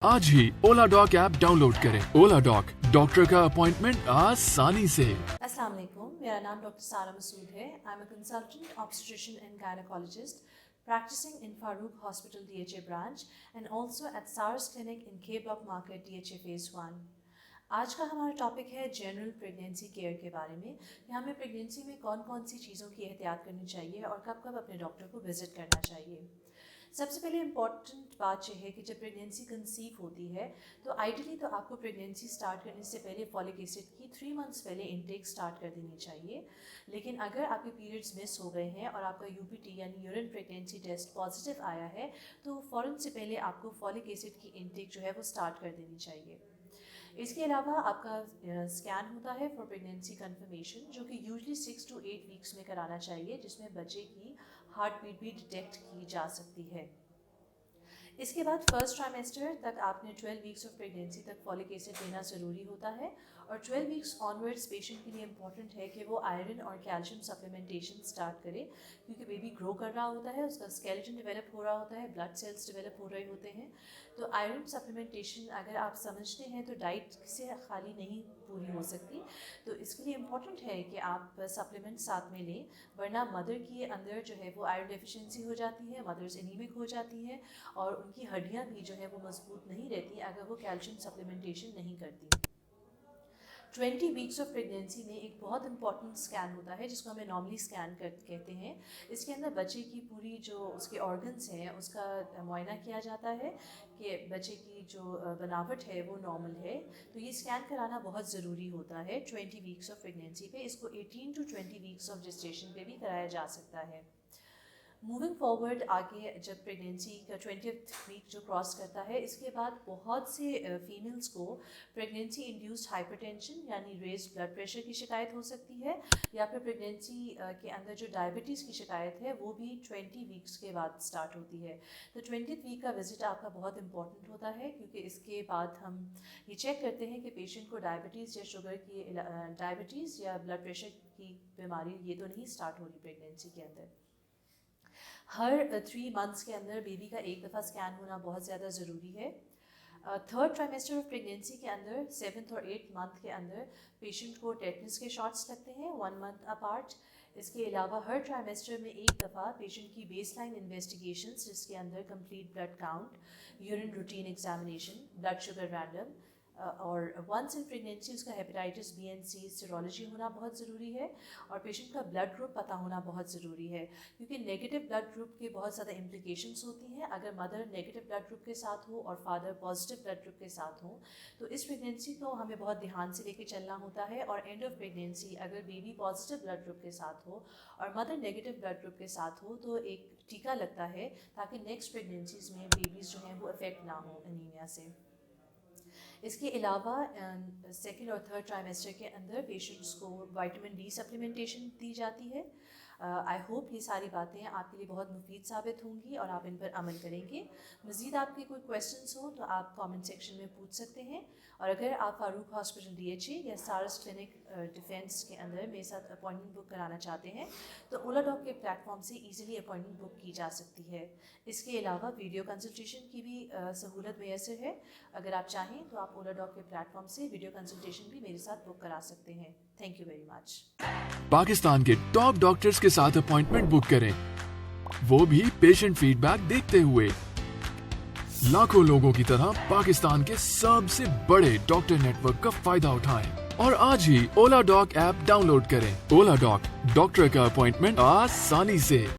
आज ही ओला dock app download करें। ओला dock, doctor का अपॉइंटमेंट आसानी से। अस्सलाम वालेकुम, मेरा नाम डॉक्टर सारा मसूद है। I am a consultant obstetrician and gynaecologist practicing in Farooq Hospital DHA branch and also at SARS Clinic in K Block Market DHA Phase 1। आज का हमारा टॉपिक है जनरल प्रेगनेंसी केयर के बारे में कि हमें प्रेगनेंसी में कौन कौन सी चीज़ों की एहतियात करनी चाहिए और कब कब अपने डॉक्टर को विज़िट करना चाहिए। सबसे पहले इम्पॉर्टेंट बात यह है कि जब प्रेगनेंसी कंसीव होती है तो आइडियली तो आपको प्रेगनेंसी स्टार्ट करने से पहले फॉलिक एसिड की 3 मंथ्स पहले इनटेक स्टार्ट कर देनी चाहिए। लेकिन अगर आपके पीरियड्स मिस हो गए हैं और आपका यूपीटी यानी यूरिन प्रेगनेंसी टेस्ट पॉजिटिव आया है तो फ़ौरन से पहले आपको फॉलिक एसिड की इनटेक जो है वो स्टार्ट कर देनी चाहिए। इसके अलावा आपका स्कैन होता है फॉर प्रेगनेंसी कंफर्मेशन जो कि यूजली 6 to 8 वीक्स में कराना चाहिए, जिसमें बच्चे की हार्ट बीट भी डिटेक्ट की जा सकती है। इसके बाद फर्स्ट ट्राइमेस्टर तक आपने 12 वीक्स ऑफ प्रेगनेंसी तक फॉलिक एसिड लेना ज़रूरी होता है और 12 वीक्स ऑनवर्ड्स पेशेंट के लिए इम्पॉर्टेंट है कि वो आयरन और कैल्शियम सप्लीमेंटेशन स्टार्ट करे, क्योंकि बेबी ग्रो कर रहा होता है, उसका स्केलेटन डेवलप हो रहा होता है, ब्लड सेल्स डेवलप हो रहे होते हैं। तो आयरन सप्लीमेंटेशन अगर आप समझते हैं तो डाइट से खाली नहीं पूरी हो सकती, तो इसके लिए इम्पॉर्टेंट है कि आप सप्लीमेंट साथ में लें, वरना मदर के अंदर जो है वो आयरन डेफिशिएंसी हो जाती है, मदर्स एनीमिक हो जाती है और उनकी हड्डियाँ भी जो है वो मजबूत नहीं रहती अगर वो कैल्शियम सप्लीमेंटेशन नहीं करती। 20 वीक्स ऑफ प्रेगनेंसी में एक बहुत इंपॉर्टेंट स्कैन होता है जिसको हमें नॉर्मली स्कैन कहते हैं। इसके अंदर बच्चे की पूरी जो उसके ऑर्गन्स हैं उसका मुआयना किया जाता है कि बच्चे की जो बनावट है वो नॉर्मल है। तो ये स्कैन कराना बहुत ज़रूरी होता है 20 वीक्स ऑफ प्रेगनेंसी पे। इसको 18 to 20 वीक्स ऑफ जेस्टेशन पे भी कराया जा सकता है। मूविंग फॉरवर्ड आगे जब प्रेगनेंसी का 20th वीक जो क्रॉस करता है, इसके बाद बहुत से फीमेल्स को प्रेगनेंसी इंड्यूस्ड हाइपरटेंशन यानी रेज्ड ब्लड प्रेशर की शिकायत हो सकती है, या फिर प्रेगनेंसी के अंदर जो डायबिटीज़ की शिकायत है वो भी 20 वीक्स के बाद स्टार्ट होती है। तो 20th वीक का विज़िट आपका बहुत इंपॉर्टेंट होता है, क्योंकि इसके बाद हम ये चेक करते हैं कि पेशेंट को डायबिटीज़ या शुगर की डायबिटीज़ या ब्लड प्रेशर की बीमारी ये तो नहीं स्टार्ट हो रही प्रेगनेंसी के अंदर। हर 3 मंथ्स के अंदर बेबी का एक दफ़ा स्कैन होना बहुत ज़्यादा ज़रूरी है। थर्ड ट्राइमेस्टर ऑफ प्रेगनेंसी के अंदर 7th और 8th मंथ के अंदर पेशेंट को टेटनस के शॉट्स लगते हैं 1 मंथ अपार्ट। इसके अलावा हर ट्राइमेस्टर में एक दफ़ा पेशेंट की बेसलाइन इन्वेस्टिगेशंस, जिसके अंदर complete blood count, urine routine examination, blood sugar random और वंस इन प्रेगनेंसी उसका hepatitis B and C serology होना बहुत ज़रूरी है और पेशेंट का ब्लड ग्रुप पता होना बहुत ज़रूरी है, क्योंकि नेगेटिव ब्लड ग्रुप के बहुत ज़्यादा इम्प्लिकेशंस होती हैं। अगर मदर नेगेटिव ब्लड ग्रुप के साथ हो और फादर पॉजिटिव ब्लड ग्रुप के साथ हो तो इस प्रेगनेंसी को हमें बहुत ध्यान से लेके चलना होता है। और एंड ऑफ प्रेगनेंसी अगर बेबी पॉजिटिव ब्लड ग्रुप के साथ हो और मदर नेगेटिव ब्लड ग्रुप के साथ हो तो एक टीका लगता है ताकि नेक्स्ट प्रेगनेंसीज़ में बेबीज़ जो हैं वो अफेक्ट ना हो एनीमिया से। इसके अलावा सेकेंड और थर्ड ट्राइमेस्टर के अंदर पेशेंट्स को विटामिन डी सप्लीमेंटेशन दी जाती है। आई होप ये सारी बातें आपके लिए बहुत मुफीद साबित होंगी और आप इन पर अमल करेंगे। मज़ीद आपके कोई क्वेश्चंस हो तो आप कमेंट सेक्शन में पूछ सकते हैं, और अगर आप फारूक हॉस्पिटल DHA या सारस क्लिनिक डिफेंस के अंदर मेरे साथ अपॉइंटमेंट बुक कराना चाहते हैं तो ओला डॉक के प्लेटफॉर्म से ईजिली अपॉइंटमेंट बुक की जा सकती है। इसके अलावा वीडियो कंसल्टेशन की भी सहूलत मैसर है। अगर आप चाहें तो आप ओला डॉक के प्लेटफॉर्म से वीडियो कंसल्टेशन भी मेरे साथ बुक करा सकते हैं। Thank you very much. Pakistan के टॉप डॉक्टर्स के साथ अपॉइंटमेंट बुक करें, वो भी पेशेंट फीडबैक देखते हुए। लाखों लोगों की तरह पाकिस्तान के सबसे बड़े डॉक्टर नेटवर्क का फायदा उठाएं और आज ही ओला डॉक ऐप डाउनलोड करें। ओला डॉक, डॉक्टर का अपॉइंटमेंट आसानी से।